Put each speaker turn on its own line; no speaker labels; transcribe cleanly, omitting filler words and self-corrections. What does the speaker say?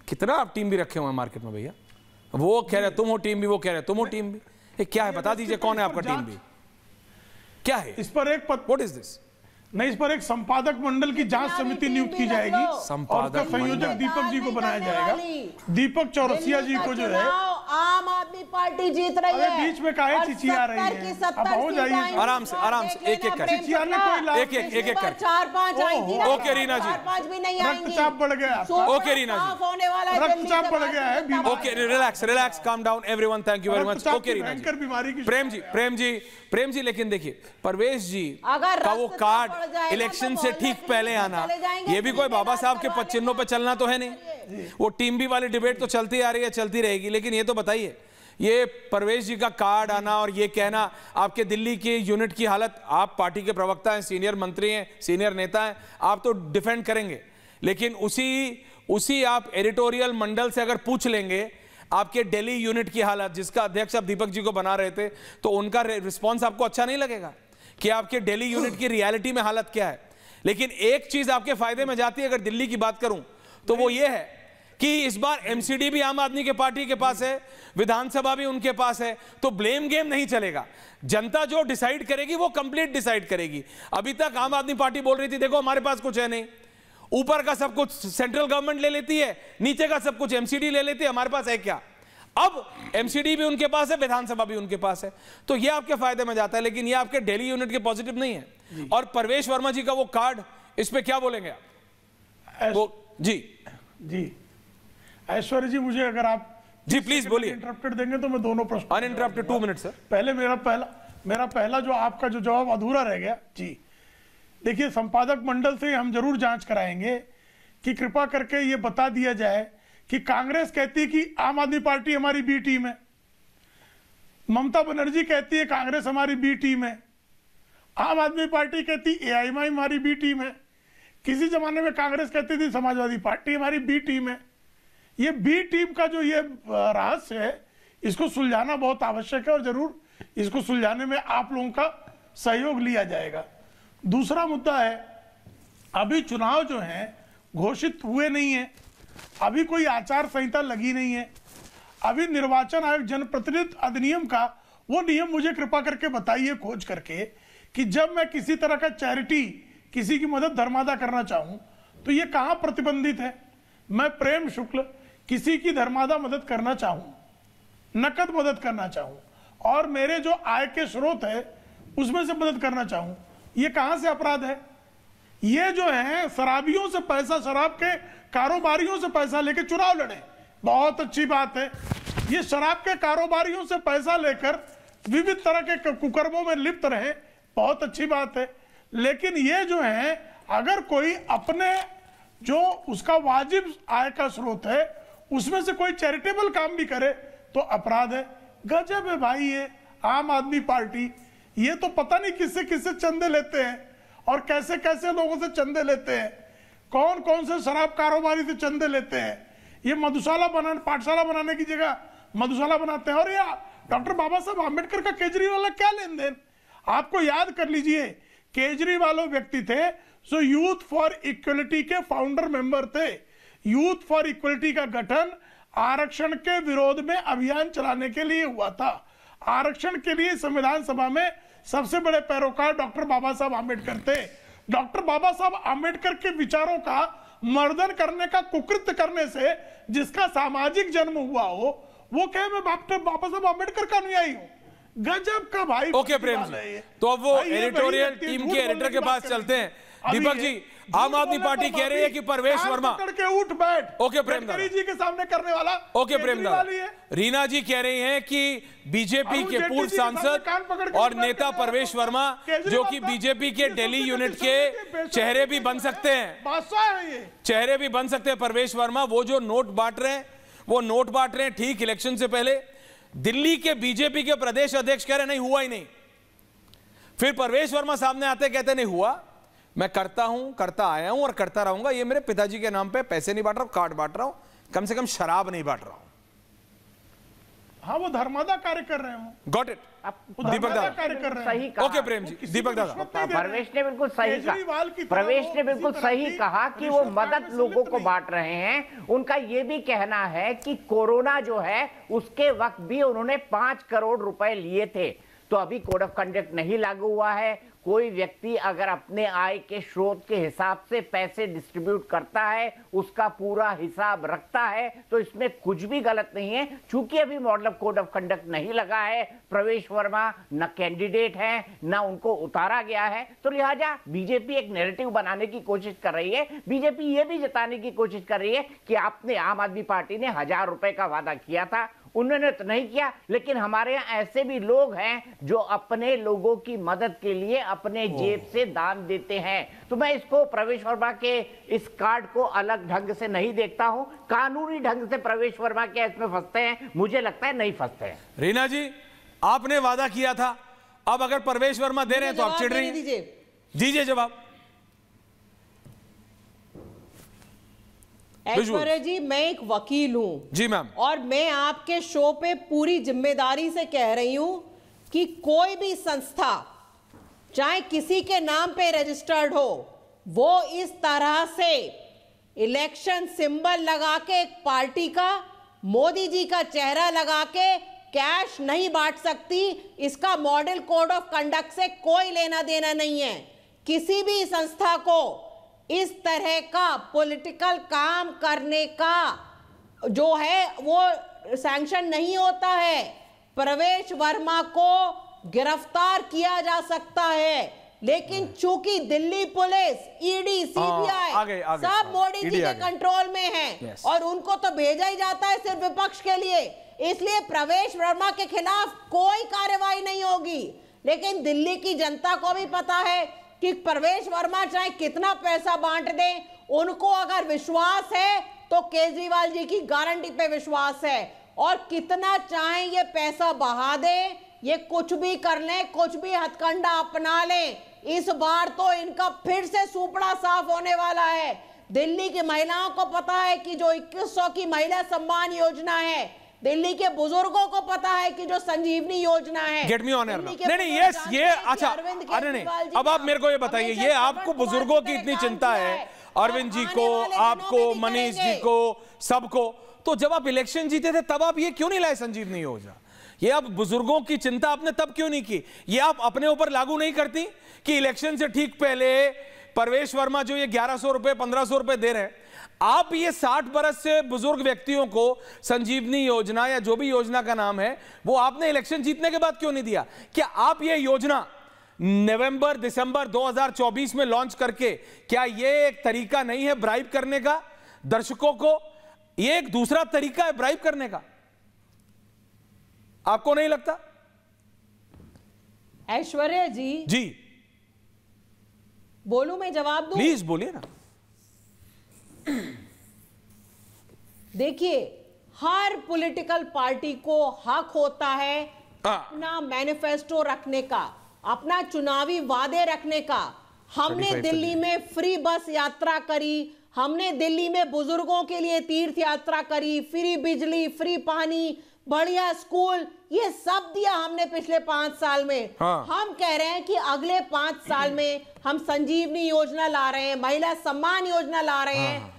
कितना आप टीम भी रखे हुए हैं मार्केट में भैया, वो कह रहे तुम हो टीम भी, वो कह रहे तुम हो टीम भी। ये क्या है बता दीजिए, कौन है आपका टीम भी, क्या है
इस पर एक
व्हाट इज दिस?
नहीं, इस पर एक संपादक मंडल की जांच समिति नियुक्त की जाएगी और उसका संयोजक दीपक जी को बनाया जाएगा। दीपक चौरसिया जी को जो है,
आम आदमी पार्टी जीत रही है,
बीच में काहे चिचिया रही है, अब हो जाइए
आराम से एक एक कर, एक कर
4-5 आई थी।
ओके रीना जी,
4-5 भी नहीं आएंगी।
रक्तचाप बढ़ गया,
ओके रीना जी,
होने वाला है,
रक्तचाप बढ़ गया है,
okay relax calm down everyone, thank you very much. Okay Reena ji,
बीमारी की
प्रेम जी लेकिन देखिए परवेश जी का वो कार्ड इलेक्शन से ठीक पहले आना, ये भी कोई बाबा साहब के चिन्हों पे चलना तो है नहीं। वो टीम बी वाली डिबेट तो चलती आ रही है, चलती रहेगी, लेकिन ये तो बताइए, ये परवेश जी का कार्ड आना और ये कहना आपके दिल्ली की यूनिट की हालत, आप पार्टी के प्रवक्ता हैं, सीनियर मंत्री हैं, सीनियर नेता हैं, आप तो डिफेंड करेंगे, लेकिन उसी आप एडिटोरियल मंडल से अगर पूछ लेंगे आपके दिल्ली यूनिट की हालत, जिसका अध्यक्ष आप दीपक जी को बना रहे थे, तो उनका रिस्पॉन्स आपको अच्छा नहीं लगेगा कि आपके दिल्ली यूनिट की रियलिटी में हालत क्या है। लेकिन एक चीज आपके फायदे में जाती है, अगर दिल्ली की बात करूं तो वो ये है कि इस बार एमसीडी भी आम आदमी के पार्टी के पास है, विधानसभा भी उनके पास है, तो ब्लेम गेम नहीं चलेगा। जनता जो डिसाइड करेगी वो कंप्लीट डिसाइड करेगी। अभी तक आम आदमी पार्टी बोल रही थी देखो हमारे पास कुछ है नहीं, ऊपर का सब कुछ सेंट्रल गवर्नमेंट ले लेती है, नीचे का सब कुछ एमसीडी ले लेती है, हमारे पास है क्या? अब एमसीडी भी उनके पास है, विधानसभा भी उनके पास है, तो ये आपके फायदे में जाता है, लेकिन ये आपके दिल्ली यूनिट के पॉजिटिव नहीं है। और परवेश वर्मा जी का वो कार्ड, इस पे क्या बोलेंगे आप? वो
जी ऐश्वर्य जी, मुझे अगर आप
जी प्लीज बोलिए,
इंटरप्टेड देंगे तो मैं दोनों प्रश्न
अनइंटरप्टेड 2 मिनट सर।
पहले मेरा पहला जो आपका जो जवाब अधूरा रह गया जी। देखिए, संपादक मंडल से हम जरूर जांच कराएंगे कि कृपा करके ये बता दिया जाए कि कांग्रेस कहती है कि आम आदमी पार्टी हमारी बी टीम है, ममता बनर्जी कहती है कांग्रेस हमारी बी टीम है, आम आदमी पार्टी कहती एआईएमआई हमारी बी टीम है, किसी जमाने में कांग्रेस कहती थी समाजवादी पार्टी हमारी बी टीम है। ये बी टीम का जो ये रहस्य है, इसको सुलझाना बहुत आवश्यक है और जरूर इसको सुलझाने में आप लोगों का सहयोग लिया जाएगा। दूसरा मुद्दा है, अभी चुनाव जो है घोषित हुए नहीं है, अभी कोई आचार संहिता लगी नहीं है, अभी निर्वाचन आयोग जनप्रतिनिधि अधिनियम का वो नियम मुझे कृपा करके बताइए खोज करके कि जब मैं किसी तरह का चैरिटी, किसी की मदद धर्मादा करना चाहूं तो ये कहां प्रतिबंधित है। मैं प्रेम शुक्ल किसी की धर्मादा मदद करना चाहूं, नकद मदद करना चाहूं और मेरे जो आय के स्रोत है उसमें से मदद करना चाहूं, ये कहां से अपराध है? ये जो है शराबियों से पैसा, शराब के कारोबारियों से पैसा लेकर चुनाव लड़े, बहुत अच्छी बात है। ये शराब के कारोबारियों से पैसा लेकर विविध तरह के कुकर्मों में लिप्त रहे, बहुत अच्छी बात है। लेकिन ये जो है अगर कोई अपने जो उसका वाजिब आय का स्रोत है उसमें से कोई चैरिटेबल काम भी करे तो अपराध है। गजब है भाई, ये आम आदमी पार्टी, ये तो पता नहीं किससे किससे चंदे लेते हैं और कैसे कैसे लोगों से चंदे लेते हैं, कौन कौन से शराब कारोबारी से चंदे लेते हैं। ये पाठशाला बनाने की जगह मधुशाला बनाते हैं। और ये डॉक्टर बाबा साहब आम्बेडकर का केजरीवाल का क्या लेन देन? आपको याद कर लीजिए, केजरीवाल व्यक्ति थे जो यूथ फॉर इक्वलिटी के फाउंडर मेंबर थे। यूथ फॉर इक्वलिटी का गठन आरक्षण के विरोध में अभियान चलाने के लिए हुआ था। आरक्षण के लिए संविधान सभा में सबसे बड़े पैरोकार डॉक्टर बाबा साहब आम्बेडकर थे। डॉक्टर बाबा साहब आम्बेडकर के विचारों का मर्दन करने का, कुकृत्य करने से जिसका सामाजिक जन्म हुआ हो, वो कहे मैं डॉक्टर बाबा साहब आम्बेडकर का अनुयायी हूं। गजब का भाई।
ओके प्रेम जी, तो अब वो एडिटोरियल टीम के एडिटर के पास चलते हैं। दीपक जी, आम आदमी पार्टी कह रही है कि परवेश वर्मा
के उठ बैठ
ओके प्रेम
जी के सामने करने वाला
ओके प्रेम रीना जी कह रही हैं कि बीजेपी के पूर्व सांसद और नेता परवेश वर्मा जो कि बीजेपी के दिल्ली यूनिट के चेहरे भी बन सकते हैं, चेहरे भी बन सकते हैं परवेश वर्मा। वो जो नोट बांट रहे हैं, वो नोट बांट रहे हैं ठीक इलेक्शन से पहले। दिल्ली के बीजेपी के प्रदेश अध्यक्ष कह रहे नहीं हुआ ही नहीं, फिर परवेश वर्मा सामने आते कहते नहीं हुआ, मैं करता हूं, करता आया हूं और करता रहूंगा। ये मेरे पिताजी के नाम पे पैसे नहीं बांट रहा हूं, कार्ड बांट रहा हूं, कम से कम शराब नहीं बांट रहा हूं।
हाँ, वो धर्मादा कार्य कर रहे हैं।
Got it. दीपक दादा
कार्य कर रहे हैं।
सही कहा।
ओके प्रेम जी, दीपक दादा।
परवेश ने बिल्कुल सही कहा, प्रवेश ने बिल्कुल सही कहा कि वो मदद लोगों को बांट रहे हैं। उनका ये भी कहना है कि कोरोना जो है उसके वक्त भी उन्होंने 5 करोड़ रुपए लिए थे, तो अभी कोड ऑफ कंडक्ट नहीं लागू हुआ है। कोई व्यक्ति अगर अपने आय के स्रोत के हिसाब से पैसे डिस्ट्रीब्यूट करता है, उसका पूरा हिसाब रखता है, तो इसमें कुछ भी गलत नहीं है। चूंकि अभी मॉडल कोड ऑफ कंडक्ट नहीं लगा है, प्रवेश वर्मा न कैंडिडेट है न उनको उतारा गया है, तो लिहाजा बीजेपी एक नैरेटिव बनाने की कोशिश कर रही है। बीजेपी ये भी जताने की कोशिश कर रही है कि आपने, आम आदमी पार्टी ने 1000 रुपए का वादा किया था, उन्होंने तो नहीं किया, लेकिन हमारे यहाँ ऐसे भी लोग हैं जो अपने लोगों की मदद के लिए अपने जेब से दान देते हैं। तो मैं इसको प्रवेश वर्मा के इस कार्ड को अलग ढंग से नहीं देखता हूं। कानूनी ढंग से प्रवेश वर्मा क्या इसमें फंसते हैं? मुझे लगता है नहीं फंसते हैं।
रीना जी, आपने वादा किया था, अब अगर प्रवेश वर्मा दे रहे हैं तो आप चिढ़ रही हैं। दीजिए जवाब।
ऐश्वर्या जी, मैं एक वकील हूं
जी मैम, और
मैं आपके शो पे पूरी जिम्मेदारी से कह रही हूं कि कोई भी संस्था चाहे किसी के नाम पे रजिस्टर्ड हो, वो इस तरह से इलेक्शन सिंबल लगा के एक पार्टी का, मोदी जी का चेहरा लगा के कैश नहीं बांट सकती। इसका मॉडल कोड ऑफ कंडक्ट से कोई लेना देना नहीं है। किसी भी संस्था को इस तरह का पॉलिटिकल काम करने का जो है वो सैंक्शन नहीं होता है। प्रवेश वर्मा को गिरफ्तार किया जा सकता है, लेकिन चूंकि दिल्ली पुलिस, ईडी, सीबीआई सब मोदी जी के कंट्रोल में है और उनको तो भेजा ही जाता है सिर्फ विपक्ष के लिए, इसलिए प्रवेश वर्मा के खिलाफ कोई कार्रवाई नहीं होगी। लेकिन दिल्ली की जनता को भी पता है कि प्रवेश वर्मा चाहे कितना पैसा बांट दें, उनको अगर विश्वास है तो केजरीवाल जी की गारंटी पे विश्वास है, और कितना चाहे ये पैसा बहा दें, ये कुछ भी कर लें, कुछ भी हथकंडा अपना लें, इस बार तो इनका फिर से सूपड़ा साफ होने वाला है। दिल्ली की महिलाओं को पता है कि जो 2100 की महिला सम्मान योजना है, दिल्ली के बुजुर्गों को पता है कि जो संजीवनी योजना है।
Get me on air. नहीं यस, ये अच्छा, अरे नहीं, अब आप मेरे को ये बताइए, ये आपको बुजुर्गों की इतनी चिंता है, अरविंद जी को, आपको, मनीष जी को, सबको, तो जब आप इलेक्शन जीते थे तब आप ये क्यों नहीं लाए संजीवनी योजना? ये आप बुजुर्गों की चिंता आपने तब क्यों नहीं की? ये आप अपने ऊपर लागू नहीं करती कि इलेक्शन से ठीक पहले प्रवेश वर्मा जो ये 1100 रुपए 1500 रुपए दे रहे हैं, आप ये 60 बरस से बुजुर्ग व्यक्तियों को संजीवनी योजना या जो भी योजना का नाम है वो आपने इलेक्शन जीतने के बाद क्यों नहीं दिया? क्या आप ये योजना नवंबर दिसंबर 2024 में लॉन्च करके, क्या ये एक तरीका नहीं है ब्राइब करने का दर्शकों को? ये एक दूसरा तरीका है ब्राइब करने का, आपको नहीं लगता?
ऐश्वर्या जी बोलूं, मैं जवाब दूं?
प्लीज बोलिए ना।
देखिए, हर पॉलिटिकल पार्टी को हक होता है अपना मैनिफेस्टो रखने का, अपना चुनावी वादे रखने का। हमने दिल्ली में फ्री बस यात्रा करी, हमने दिल्ली में बुजुर्गों के लिए तीर्थ यात्रा करी, फ्री बिजली, फ्री पानी, बढ़िया स्कूल, ये सब दिया हमने पिछले 5 साल में। हम कह रहे हैं कि अगले 5 साल में हम संजीवनी योजना ला रहे हैं, महिला सम्मान योजना ला रहे हैं,